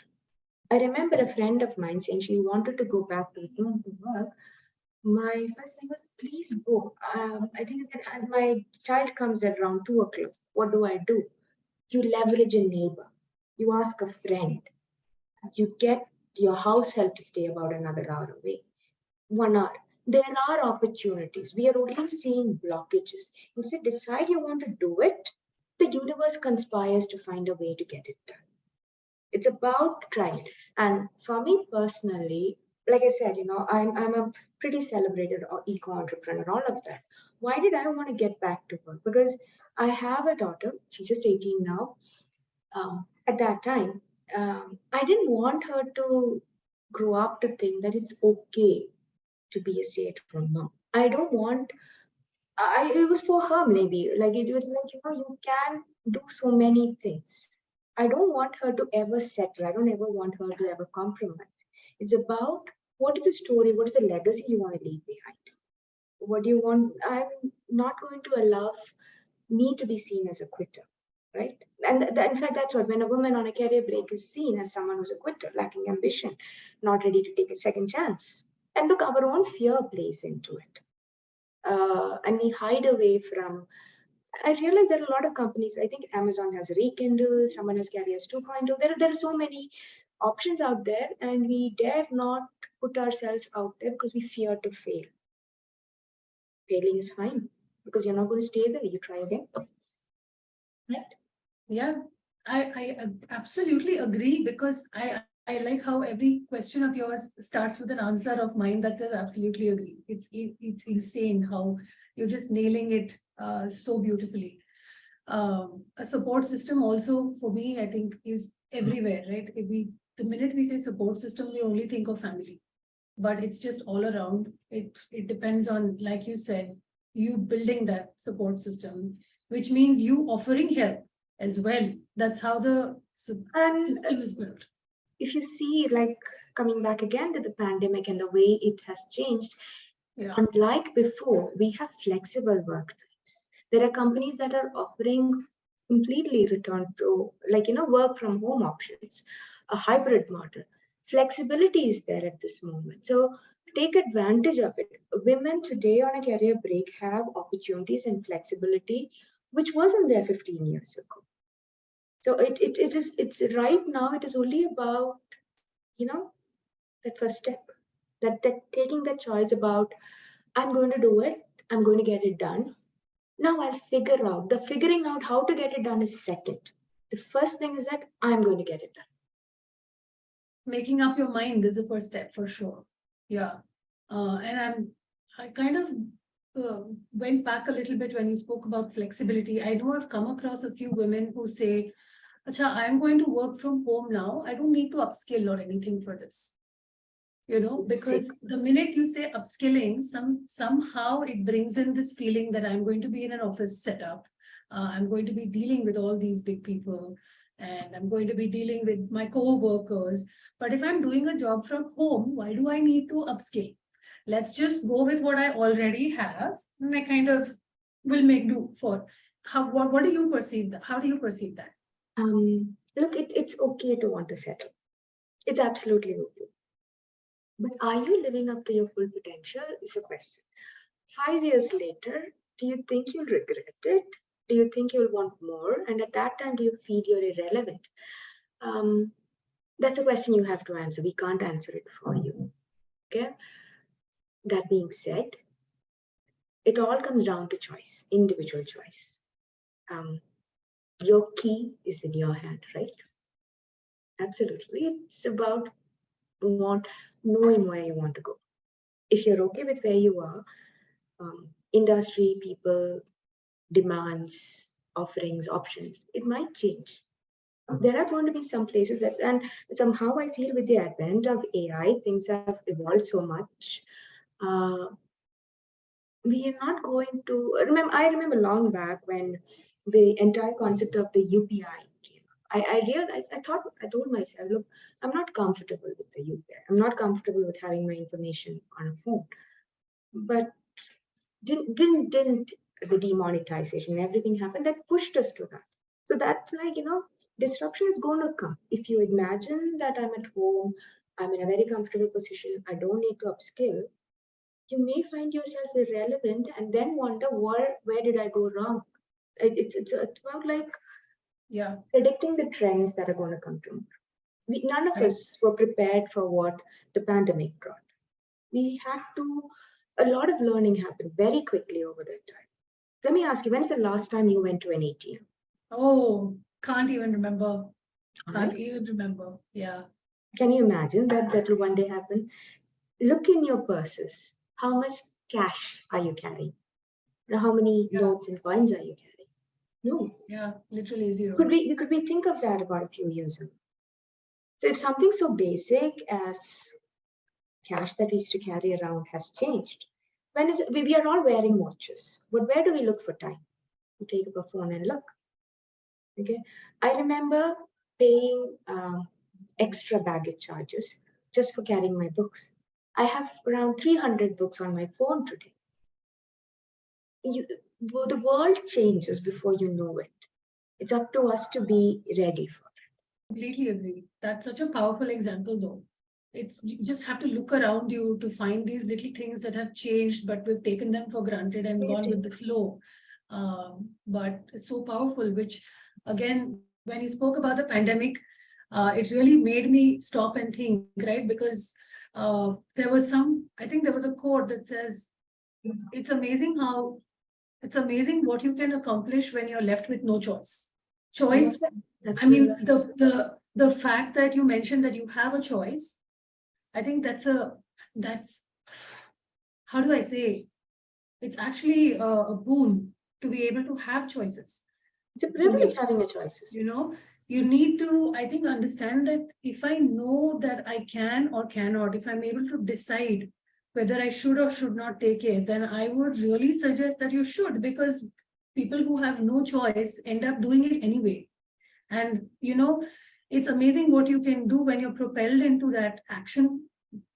I remember a friend of mine saying she wanted to go back to work. My first thing was, please go. I think that my child comes at around 2 o'clock. What do? You leverage a neighbor. You ask a friend. You get your house help to stay about another hour away. 1 hour. There are opportunities. We are only seeing blockages. You say, decide you want to do it. The universe conspires to find a way to get it done. It's about trying. And for me personally, like I said, I'm a pretty celebrated eco entrepreneur, all of that. Why did I want to get back to work? Because I have a daughter. She's just 18 now. At that time, I didn't want her to grow up to think that it's okay to be a stay-at-home mom. I don't want. It was for her maybe. Like it was like you can do so many things. I don't want her to ever settle. I don't ever want her to ever compromise. It's about what is the story, what is the legacy you want to leave behind. What do you want? I'm not going to allow me to be seen as a quitter, right? And in fact, that's what, when a woman on a career break is seen as someone who's a quitter, lacking ambition, not ready to take a second chance. And look, our own fear plays into it. And we hide away from. I realize there are a lot of companies. I think Amazon has Rekindle, someone has Careers 2.0. There are so many options out there, and we dare not put ourselves out there because we fear to fail. Failing is fine because you're not going to stay there. You try again. Right? Yeah, I absolutely agree, because I like how every question of yours starts with an answer of mine that says absolutely agree. It's insane how you're just nailing it so beautifully. A support system also for me, I think, is everywhere, right? The minute we say support system, we only think of family, but it's just all around. It depends on, like you said, you building that support system, which means you offering help. as well. That's how the And system is built. if you see, like coming back again to the pandemic and the way it has changed, Yeah. unlike before, we have flexible work types. There are companies that are offering completely return to, like, work from home options, a hybrid model. Flexibility is there at this moment. So take advantage of it. Women today on a career break have opportunities and flexibility, which wasn't there 15 years ago. So it's right now, it is only about, that first step, that taking that choice about, I'm going to do it, I'm going to get it done. Now I'll figure out. The figuring out how to get it done is second. The first thing is that I'm going to get it done. Making up your mind is the first step for sure. Yeah. And I kind of went back a little bit when you spoke about flexibility. I know I've come across a few women who say, Acha, I'm going to work from home now. I don't need to upskill or anything for this. Because the minute you say upskilling, somehow it brings in this feeling that I'm going to be in an office setup. I'm going to be dealing with all these big people, and I'm going to be dealing with my co-workers. But if I'm doing a job from home, why do I need to upskill? Let's just go with what I already have, and I kind of will make do for. What do you perceive that? How do you perceive that? Look, it's okay to want to settle. It's absolutely okay. But are you living up to your full potential is a question. 5 years later, do you think you'll regret it? Do you think you'll want more? And at that time, do you feel you're irrelevant? That's a question you have to answer. We can't answer it for you. Okay. That being said, it all comes down to choice, individual choice. Your key is in your hand, right? Absolutely. It's about knowing where you want to go. If you're okay with where you are, industry, people, demands, offerings, options, it might change. There are going to be some places that, and somehow I feel with the advent of AI, things have evolved so much. We are not going to remember. I remember long back when the entire concept of the UPI came up. I realized, I told myself, look, I'm not comfortable with the UPI. I'm not comfortable with having my information on a phone. But didn't the demonetization and everything happen that pushed us to that? So that's like, disruption is going to come. If you imagine that I'm at home, I'm in a very comfortable position, I don't need to upskill, you may find yourself irrelevant and then wonder where did I go wrong? It's about like predicting the trends that are going to come tomorrow. None of us were prepared for what the pandemic brought. We had to, a lot of learning happened very quickly over that time. Let me ask you, when's the last time you went to an ATM? Oh, can't even remember. Can't even remember. Yeah. Can you imagine that will one day happen? Look in your purses. How much cash are you carrying? Now, how many notes and coins are you carrying? No. Yeah, literally zero. Could we think of that about a few years ago? So if something so basic as cash that we used to carry around has changed, when is it? We are all wearing watches, but where do we look for time? We take up a phone and look. Okay, I remember paying extra baggage charges just for carrying my books. I have around 300 books on my phone today. The world changes before you know it. It's up to us to be ready for it. Completely agree. That's such a powerful example, though. You just have to look around you to find these little things that have changed, but we've taken them for granted and gone with the flow. But it's so powerful, which again, when you spoke about the pandemic, it really made me stop and think, right? Because there was I think there was a quote that says, it's amazing what you can accomplish when you're left with no choice. Choice. I mean, the fact that you mentioned that you have a choice, I think that's how do I say? It's actually a boon to be able to have choices. It's a privilege having a choice. You need to, I think, understand that if I know that I can or cannot, if I'm able to decide whether I should or should not take it, then I would really suggest that you should, because people who have no choice end up doing it anyway. And, it's amazing what you can do when you're propelled into that action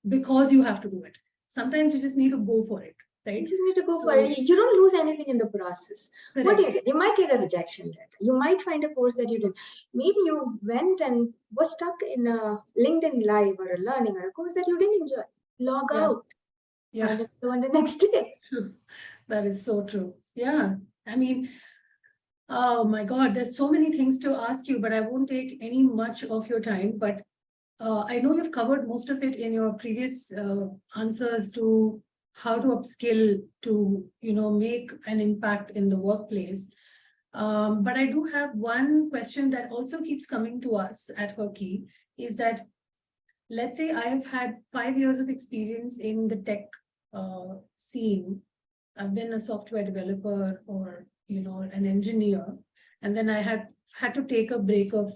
because you have to do it. Sometimes you just need to go for it, right? You just need to go for it. You don't lose anything in the process. Correct. What do you get? You might get a rejection letter. You might find a course that you didn't. Maybe you went and was stuck in a LinkedIn Live or a learning or a course that you didn't enjoy. Log out. Yeah. And go on the next day. True. That is so true. Yeah. I mean, oh my God, there's so many things to ask you, but I won't take any much of your time. But I know you've covered most of it in your previous answers to how to upskill to, make an impact in the workplace. But I do have one question that also keeps coming to us at Herky is that, let's say I have had 5 years of experience in the tech scene. I've been a software developer or, an engineer, and then I had to take a break of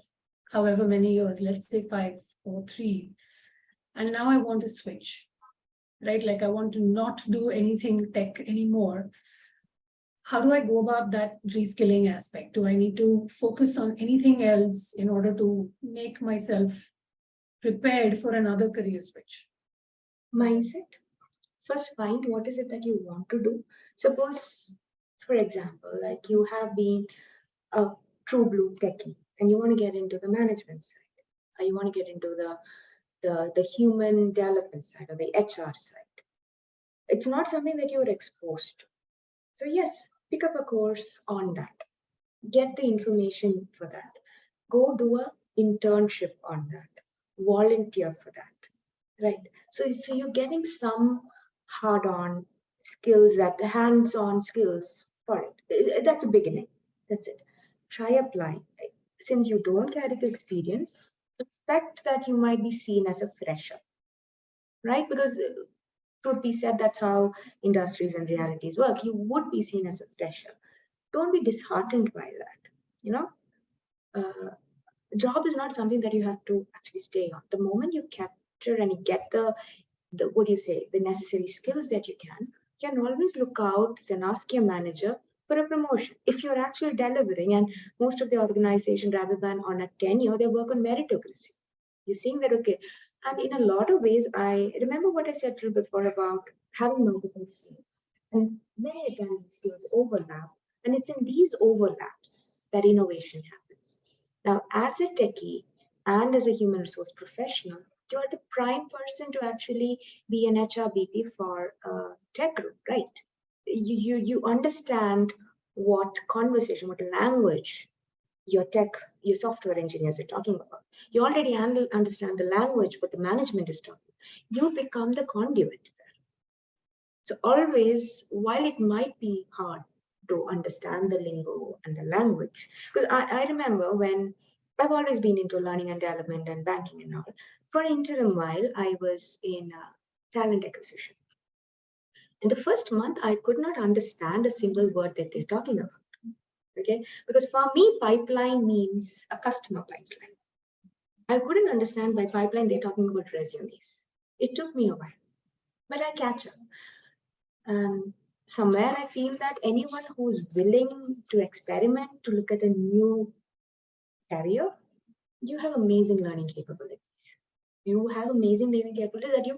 however many years, let's say 5 or 3. And now I want to switch, right? Like I want to not do anything tech anymore. How do I go about that reskilling aspect? Do I need to focus on anything else in order to make myself prepared for another career switch? Mindset. First, find what is it that you want to do. Suppose, for example, like you have been a true blue techie and you want to get into the management side, or you want to get into the human development side or the HR side. It's not something that you're exposed to. So yes, pick up a course on that. Get the information for that. Go do a internship on that. Volunteer for that. Right. So you're getting some hard-on skills, that hands-on skills for it. That's a beginning. That's it. Try applying. Since you don't carry the experience, expect that you might be seen as a fresher, right? Because truth be said, that's how industries and realities work. You would be seen as a fresher. Don't be disheartened by that. Job is not something that you have to actually stay on. The moment you capture and you get the what do you say, the necessary skills that you can always look out, you can ask your manager for a promotion. If you're actually delivering, and most of the organization, rather than on a tenure, they work on meritocracy. You're seeing that, okay. And in a lot of ways, I remember what I said to you before about having multiple skills. And many times skills overlap. And it's in these overlaps that innovation happens. Now, as a techie and as a human resource professional, you are the prime person to actually be an HRBP for a tech group, right? You understand what conversation, what language your software engineers are talking about. You already understand the language, what the management is talking. You become the conduit. So always, while it might be hard to understand the lingo and the language, because I remember when I've always been into learning and development and banking and all. For an interim while, I was in talent acquisition. In the first month, I could not understand a single word that they're talking about. Okay, because for me, pipeline means a customer pipeline. I couldn't understand by pipeline they're talking about resumes. It took me a while, but I catch up. And somewhere I feel that anyone who's willing to experiment, to look at a new career, you have amazing learning capabilities. You have amazing learning capabilities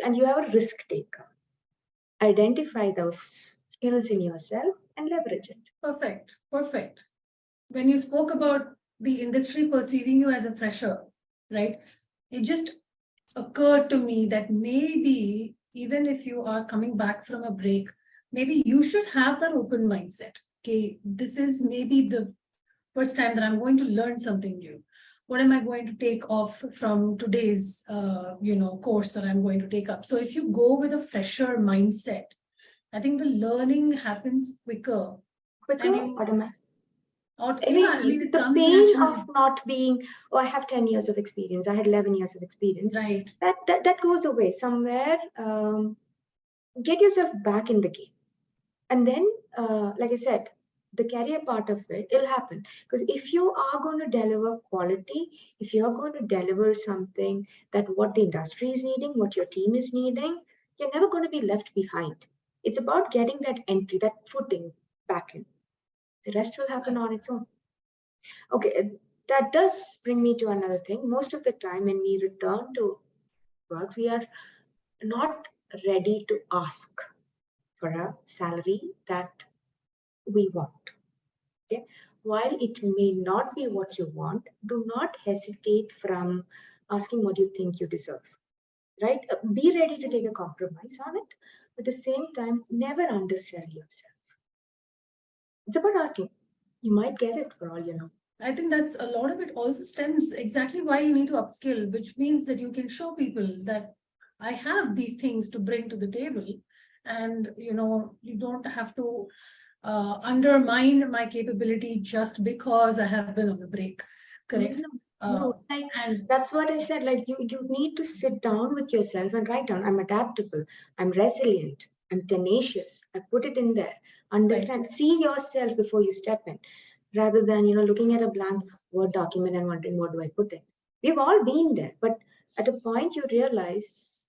and you have a risk taker. Identify those skills in yourself and leverage it. Perfect. Perfect. When you spoke about the industry perceiving you as a fresher, right? It just occurred to me that maybe even if you are coming back from a break, maybe you should have that open mindset. Okay, this is maybe the first time that I'm going to learn something new. What am I going to take off from today's, course that I'm going to take up? So if you go with a fresher mindset, I think the learning happens quicker. Automatic. The pain of not being, I have 10 years of experience, I had 11 years of experience. Right. That goes away somewhere. Get yourself back in the game. And then, like I said, the career part of it'll happen. Because if you are going to deliver quality, if you're going to deliver something that what the industry is needing, what your team is needing, you're never going to be left behind. It's about getting that entry, that footing back in. The rest will happen on its own. Okay, that does bring me to another thing. Most of the time when we return to work, we are not ready to ask for a salary that we want. Okay? While it may not be what you want, do not hesitate from asking what you think you deserve. Right? Be ready to take a compromise on it. At the same time, never undersell yourself. It's about asking. You might get it for all you know. I think that's a lot of it also stems exactly why you need to upskill, which means that you can show people that I have these things to bring to the table. And you don't have to undermine my capability just because I have been on a break. Correct. No, and that's what I said. Like you need to sit down with yourself and write down. I'm adaptable. I'm resilient. I'm tenacious. I put it in there. Understand. Right. See yourself before you step in, rather than looking at a blank Word document and wondering what do I put in. We've all been there, but at a point you realize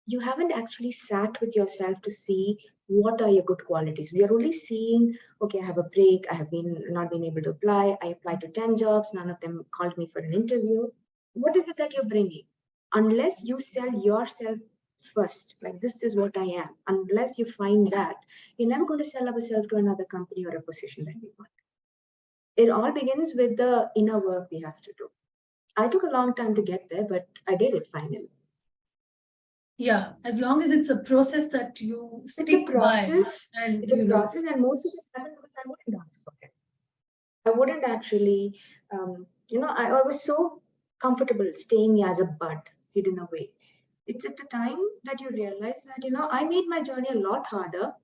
you haven't actually sat with yourself to see what are your good qualities. We are only seeing, okay, I have a break, I have not been able to apply, I applied to 10 jobs, none of them called me for an interview. What is it that you're bringing? Unless you sell yourself first, like this is what I am, unless you find that, you're never going to sell yourself to another company or a position that you want. It all begins with the inner work we have to do. I took a long time to get there, but I did it finally. Yeah, as long as it's a process that you stick it's a process, by, and it's a process, and most of it happened because I wouldn't ask for it. I wouldn't actually, I was so comfortable staying as a bud hidden away. It's at the time that you realize that I made my journey a lot harder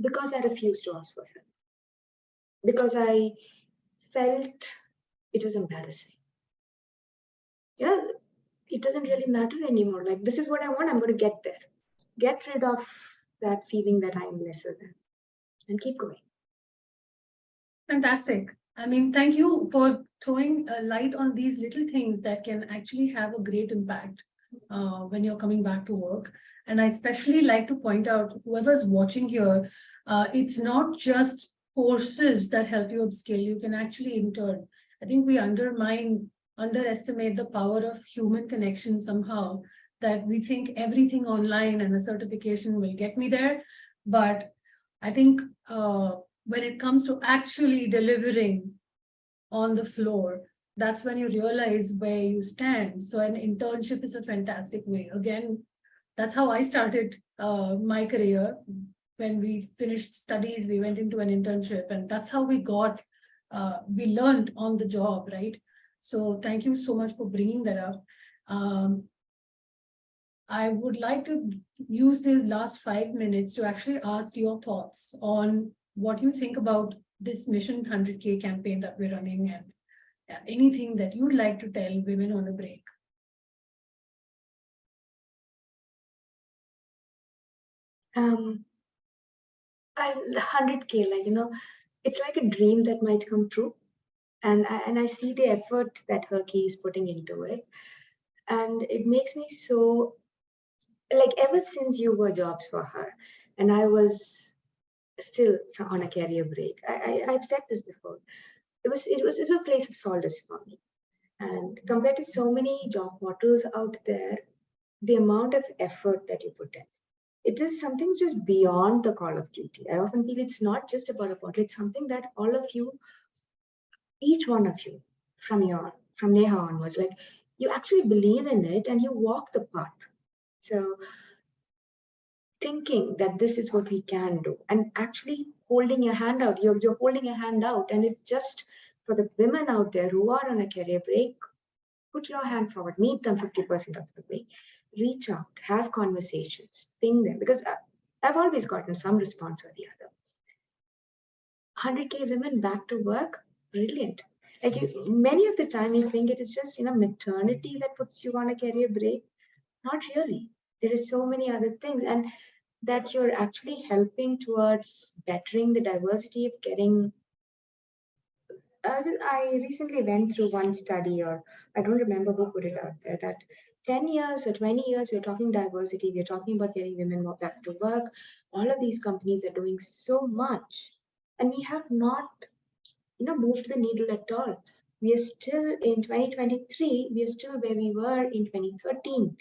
because I refused to ask for help, because I felt it was embarrassing. It doesn't really matter anymore. Like, this is what I want, I'm going to get there. Get rid of that feeling that I'm lesser than and keep going. Fantastic. I mean, thank you for throwing a light on these little things that can actually have a great impact when you're coming back to work. And I especially like to point out, whoever's watching here, it's not just courses that help you upskill. You can actually intern. I think we underestimate the power of human connection somehow, that we think everything online and a certification will get me there. But I think when it comes to actually delivering on the floor, that's when you realize where you stand. So an internship is a fantastic way. Again, that's how I started my career. When we finished studies, we went into an internship, and that's how we learned on the job, right? So thank you so much for bringing that up. I would like to use the last 5 minutes to actually ask your thoughts on what you think about this Mission 100K campaign that we're running, and anything that you'd like to tell women on a break. I'm 100K, it's like a dream that might come true. And I see the effort that Herky is putting into it. And it makes me so, like, ever since you were jobs for her, and I was still on a career break. I've said this before. It was a place of solace for me. And compared to so many job portals out there, the amount of effort that you put in, it is something just beyond the call of duty. I often feel it's not just about a portal, it's something that all of you, each one of you, from Neha onwards, like, you actually believe in it and you walk the path. So thinking that this is what we can do and actually holding your hand out, you're holding your hand out, and it's just for the women out there who are on a career break. Put your hand forward, meet them 50% of the way, reach out, have conversations, ping them, because I've always gotten some response or the other. 100K women back to work, brilliant. Like, many of the time you think it is just maternity that puts you on a career break. Not really. There is so many other things, and that you're actually helping towards bettering the diversity of getting. I recently went through one study, or I don't remember who put it out there, that 10 years or 20 years, we're talking diversity, we're talking about getting women more back to work. All of these companies are doing so much, and we have not, moved the needle at all. We are still in 2023, we are still where we were in 2013.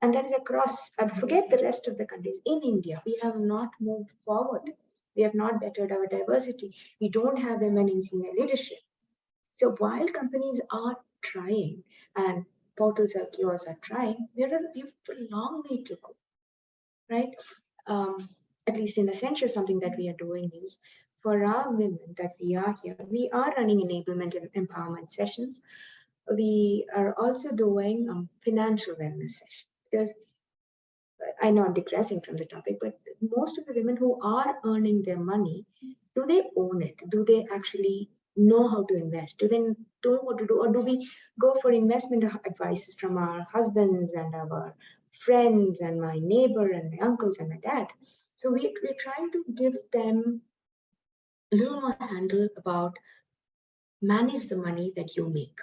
And that is across, forget the rest of the countries. In India, we have not moved forward. We have not bettered our diversity. We don't have women in senior leadership. So while companies are trying and portals like yours are trying, we've a long way to go, right? Um, at least in Azentio, something that we are doing is for our women that we are here, we are running enablement and empowerment sessions. We are also doing financial wellness sessions because I know I'm digressing from the topic, but most of the women who are earning their money, do they own it? Do they actually know how to invest? Do they know what to do? Or do we go for investment advices from our husbands and our friends and my neighbor and my uncles and my dad? So we're trying to give them a little more handle about manage the money that you make.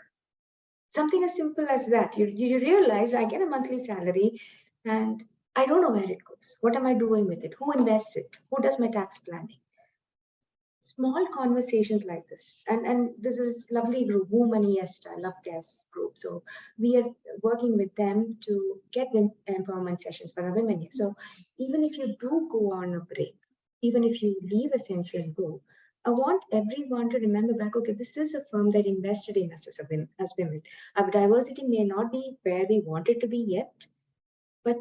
Something as simple as that. You realize I get a monthly salary and I don't know where it goes. What am I doing with it? Who invests it? Who does my tax planning? Small conversations like this. And this is lovely group, Woo Money Est, I love guest group. So we are working with them to get them empowerment sessions for the women here. So even if you do go on a break, even if you leave Azentio and go, I want everyone to remember back, okay, this is a firm that invested in us as women. Our diversity may not be where we want it to be yet, but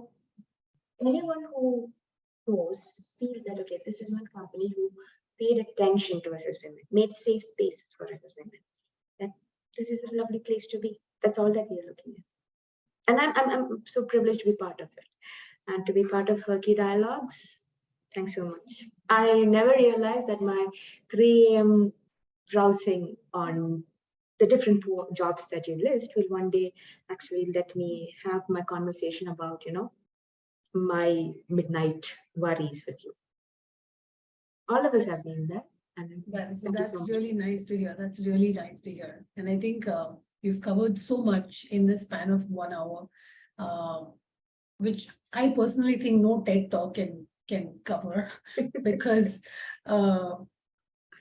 anyone who knows feels that, okay, this is one company who paid attention to us as women, made safe spaces for us as women. That this is a lovely place to be. That's all that we are looking at. And I'm so privileged to be part of it and to be part of Herky Dialogues. Thanks so much. I never realized that my 3 a.m. browsing on the different jobs that you list will one day actually let me have my conversation about, my midnight worries with you. All of us have been there. And that's really nice to hear. That's really nice to hear. And I think you've covered so much in the span of 1 hour, which I personally think no TED talk can cover because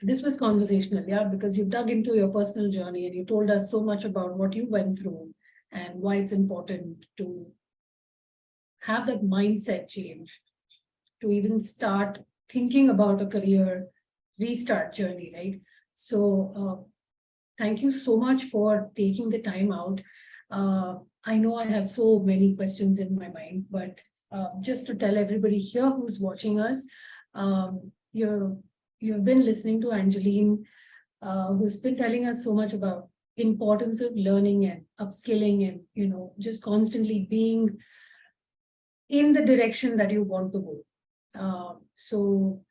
this was conversational, yeah, because you dug into your personal journey and you told us so much about what you went through and why it's important to have that mindset change, to even start thinking about a career restart journey, right? So thank you so much for taking the time out. I know I have so many questions in my mind, but just to tell everybody here who's watching us, you've been listening to Angeline, who's been telling us so much about importance of learning and upskilling and just constantly being in the direction that you want to go. So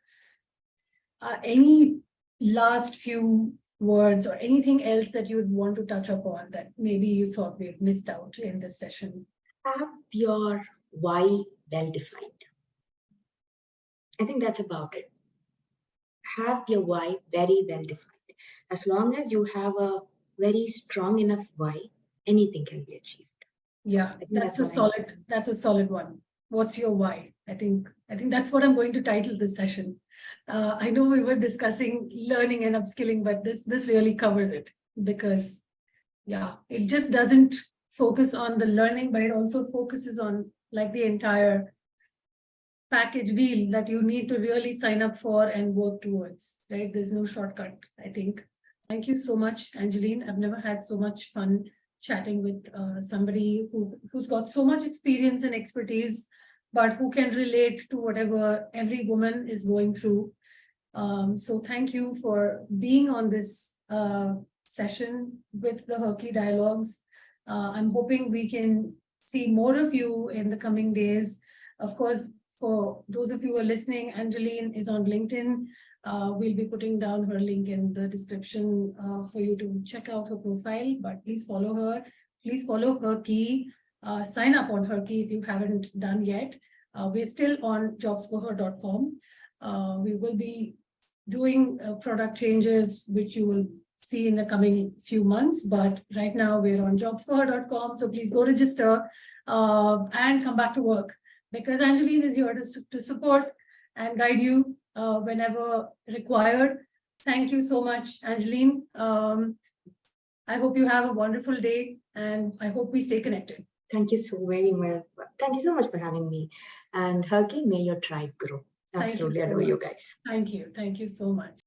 any last few words or anything else that you would want to touch upon that maybe you thought we've missed out in this session? Have your why well defined. I think that's about it. Have your why very well defined. As long as you have a very strong enough why, anything can be achieved. Yeah, that's a solid one. What's your why? I think that's what I'm going to title this session. I know we were discussing learning and upskilling, but this really covers it because yeah, it just doesn't focus on the learning, but it also focuses on like the entire package deal that you need to really sign up for and work towards, right? There's no shortcut, I think. Thank you so much, Angeline. I've never had so much fun chatting with somebody who's got so much experience and expertise, but who can relate to whatever every woman is going through. So thank you for being on this session with the Herky Dialogues. I'm hoping we can see more of you in the coming days. Of course, for those of you who are listening, Angeline is on LinkedIn. We'll be putting down her link in the description for you to check out her profile, but please follow her. Please follow Herky. Sign up on Herky if you haven't done yet. We're still on jobsforher.com. We will be doing product changes, which you will see in the coming few months. But right now we're on jobsforher.com. So please go register and come back to work because Angeline is here to support and guide you whenever required. Thank you so much, Angeline. I hope you have a wonderful day, and I hope we stay connected. Thank you so very much. Thank you so much for having me. And Herky, may your tribe grow. Thank you Absolutely so adore you much. guys. Thank you. Thank you so much.